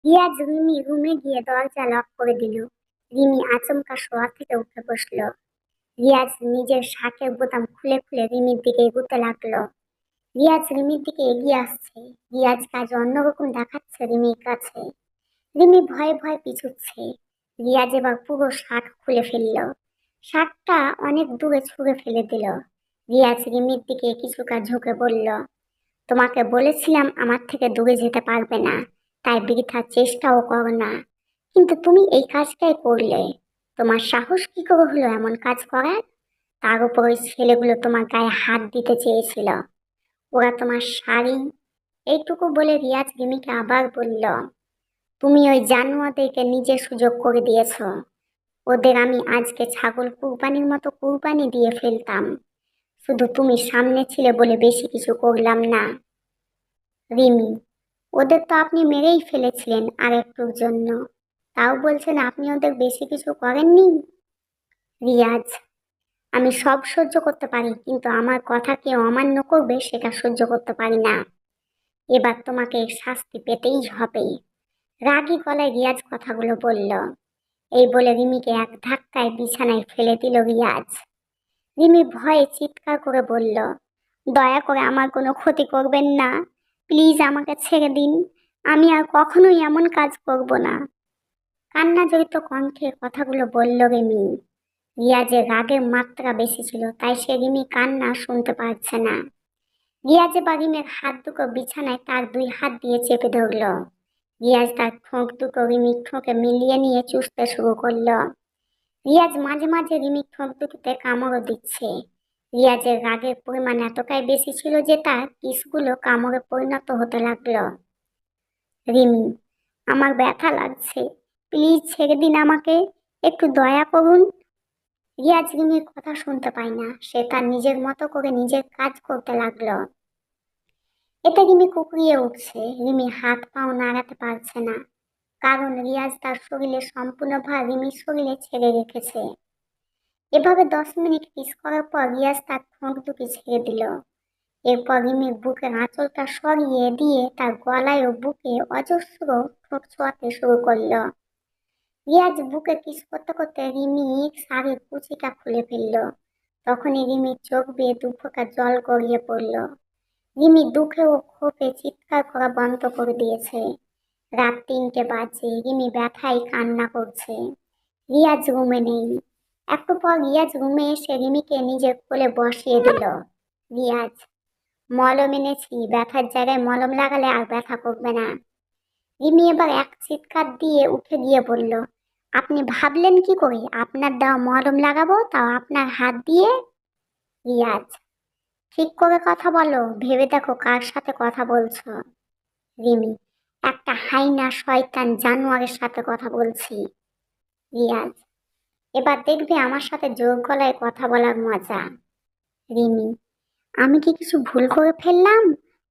রিয়াজ রিমি রুমে গিয়ে দরজা লক করে দিল। রিমি আচমকা শোয়া থেকে উঠে বসলো। রিয়াজ নিজের শার্টের বোতাম খুলে খুলে রিমির দিকে এগুতে লাগলো। রিয়াজ রিমির দিকে এগিয়ে আসছে। রিয়াজ কাজ অন্যরকম দেখাচ্ছে রিমির কাছে। রিমি ভয়ে ভয়ে পিছুচ্ছে। রিয়াজ এবার পুরো শার্ট খুলে ফেললো। শার্টটা অনেক দূরে ছুঁড়ে ফেলে দিল। রিয়াজ রিমির দিকে কিছুটা ঝুঁকে বলল, তোমাকে বলেছিলাম আমার থেকে দূরে যেতে পারবে না, তাই বৃথা চেষ্টাও করো না। কিন্তু তুমি এই কাজটাই করলে। তোমার সাহস কি করে হলো এমন কাজ করার? তার উপর ওই ছেলেগুলো তোমার গায়ে হাত দিতে চেয়েছিল। ওরা তোমার শাড়ি। এইটুকু বলে রিয়াজ রিমিকে আবার বলল, তুমি ওই জানোয়ারদেরকে নিজের সুযোগ করে দিয়েছো। ওদের আমি আজকে ছাগল কুরবানির মতো কুরবানি দিয়ে ফেলতাম। শুধু তুমি সামনে ছিলে বলে বেশি কিছু করলাম না। রিমি, ওদের তো আপনি মেরেই ফেলেছিলেন আর একটুর জন্য, তাও বলছেন আপনি ওদের বেশি কিছু করেননি। রিয়াজ, আমি সব সহ্য করতে পারি, কিন্তু আমার কথা কেউ অমান্য করবে সেটা সহ্য করতে পারি না। এবার তোমাকে এর শাস্তি পেতেই হবে। রাগী গলায় রিয়াজ কথাগুলো বলল। এই বলে রিমিকে এক ধাক্কায় বিছানায় ফেলে দিল রিয়াজ। রিমি ভয়ে চিৎকার করে বলল, দয়া করে আমার কোনো ক্ষতি করবেন না। প্লিজ আমাকে ছেড়ে দিন। আমি আর কখনোই এমন কাজ করব না। কান্না জড়িত কণ্ঠে কথাগুলো বলল রিমি। রিয়াজের রাগের মাত্রা বেশি ছিল, তাই সে রিমি কান্না শুনতে পারছে না। রিয়াজে বা রিমের হাত দুটো বিছানায় তার দুই হাত দিয়ে চেপে ধরল। রিয়াজ তার ঠোঁট দুটো রিমির ঠোঁটে মিলিয়ে নিয়ে চুষতে শুরু করলো। রিয়াজ মাঝে মাঝে রিমির ঠোঁট দুটিতে কামড়ও দিচ্ছে। রিয়াজের রাগের পরিমাণ এতটাই বেশি ছিল যে তার কিসগুলো কামড়ে পরিণত হতে লাগলো। রিমি, আমার ব্যথা লাগছে, প্লিজ ছেড়ে দিন আমাকে, একটু দয়া করুন। রিয়াজ রিমির কথা শুনতে পায় না, সে তার নিজের মতো করে নিজের কাজ করতে লাগলো। এতে রিমি কুকড়িয়ে উঠছে। রিমি হাত পাও নাড়াতে পারছে না, কারণ রিয়াজ তার শরীরে সম্পূর্ণ ভার রিমির শরীরে ছেড়ে রেখেছে। এভাবে 10 মিনিট কিস করার পর রিয়াজ তার ঠোঁট দুটি ছেড়ে দিল। এরপর রিমির বুকের আঁচলটা সরিয়ে দিয়ে তার গলায় ও বুকে অজস্র ঠোঁট ছোঁয়াতে শুরু করলো। রিয়াজ বুকে কিস করতে করতে রিমির শাড়ির কুচিটা খুলে ফেললো। তখনই রিমির চোখ বেয়ে দুফোঁটা জল গড়িয়ে পড়ল। রিমি দুঃখে ও ক্ষোভে চিৎকার করা বন্ধ করে দিয়েছে। রাত 3টে বাজে, রিমি ব্যথায় কান্না করছে। রিয়াজ রুমে নেই। একটু পর রিয়াজ রুমে এসে রিমিকে নিজের কোলে বসিয়ে দিল। রিয়াজ, মলম এনেছি, ব্যথার জায়গায় মলম লাগালে আর ব্যথা করবে না। রিমি এবার এক চিৎকার দিয়ে উঠে গিয়ে বলল, আপনি ভাবলেন কি করে আপনার দেওয়া মলম লাগাবো, তাও আপনার হাত দিয়ে? রিয়াজ, ঠিক করে কথা বলো, ভেবে দেখো কার সাথে কথা বলছো। রিমি, একটা হাইনা শয়তান জানোয়ারের সাথে কথা বলছি। রিয়াজ, এবার দেখবে আমার সাথে জোর গলায় কথা বলার মজা। রিমি, আমি কি কিছু ভুল করে ফেললাম?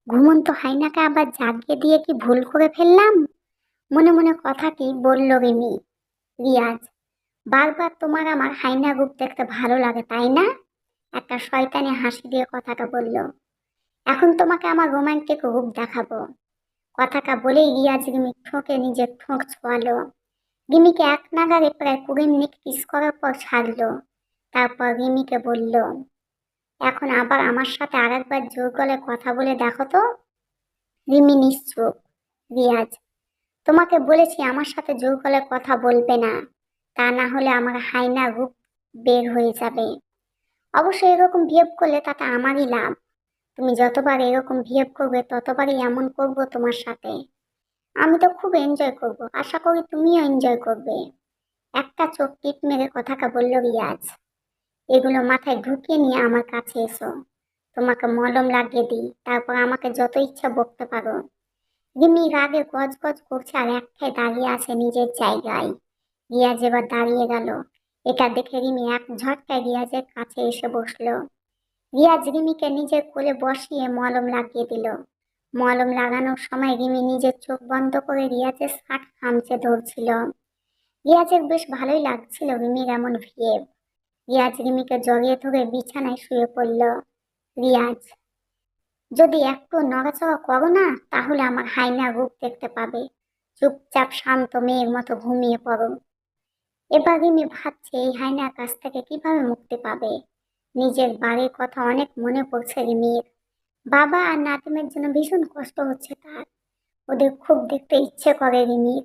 ঘুমন্ত হাইনাকে আবার জাগিয়ে দিয়ে কি ভুল করে ফেললাম? মনে মনে কথা কি বলল রিমি। রিয়াজ, বারবার তোমার আমার হাইনা রূপ দেখতে ভালো লাগে তাই না? একটা শয়তানি হাসি দিয়ে কথাটা বলল। এখন তোমাকে আমার রোমান্টিক রূপ দেখাবো। কথাটা বলেই রিয়াজ রিমির ঠোঁকে নিজের ঠোঁট ছোঁয়ালো। রিমিকে এক নাগাড়ে প্রায় 20 মিনিট কিস করার পর ছাড়লো। তারপর রিমিকে বলল, এখন আবার আমার সাথে আরেকবার জোর গলায় কথা বলে দেখো তো। রিমি নিশ্চুপ। রিয়াজ, তোমাকে বলেছি আমার সাথে জোর গলায় কথা বলবে না, তা না হলে আমার হাইনা রূপ বের হয়ে যাবে। অবশ্য এরকম বিহেভ করলে তাতে আমারই লাভ। তুমি যতবার এরকম বিহেভ করবে ততবারই এমন করবো তোমার সাথে। আমি তো খুব এনজয় করব, আশা করি তুমিও এনজয় করবে। একটা চোখ টিপ মেরে কথাটা বলল রিয়াজ। এগুলো মাথায় ঢুকিয়ে নিয়ে আমার কাছে এসো, তোমাকে মলম লাগিয়ে দিই, তারপর আমাকে যত ইচ্ছা বকতে পারো। রিমি রাগে গজ গজ করছে আর একটাই দাঁড়িয়ে আছে নিজের জায়গায়। রিয়াজ এবার দাঁড়িয়ে গেল। এটা দেখে রিমি এক ঝটকায় রিয়াজের কাছে এসে বসলো। রিয়াজ রিমিকে নিজের কোলে বসিয়ে মলম লাগিয়ে দিল। মলম লাগানোর সময় রিমি নিজের চোখ বন্ধ করে রিয়াজের শার্ট খামচে ধরছিল। রিয়াজের বেশ ভালোই লাগছিল রিমির এমন ভিড়। রিয়াজ রিমিকে জড়িয়ে ধরে বিছানায় শুয়ে পড়ল। রিয়াজ, যদি একটু নড়াচড়া করো না তাহলে আমার হাইনা রূপ দেখতে পাবে। চুপচাপ শান্ত মেয়ের মতো ঘুমিয়ে পড়ো। এবার রিমি ভাবছে এই হায়নার কাছ থেকে কিভাবে মুক্তি পাবে। নিজের বাড়ির কথা অনেক মনে পড়ছে রিমির। বাবা আর নাতিমের জন্য ভীষণ কষ্ট হচ্ছে তার। ওদের খুব দেখতে ইচ্ছে করে রিমির।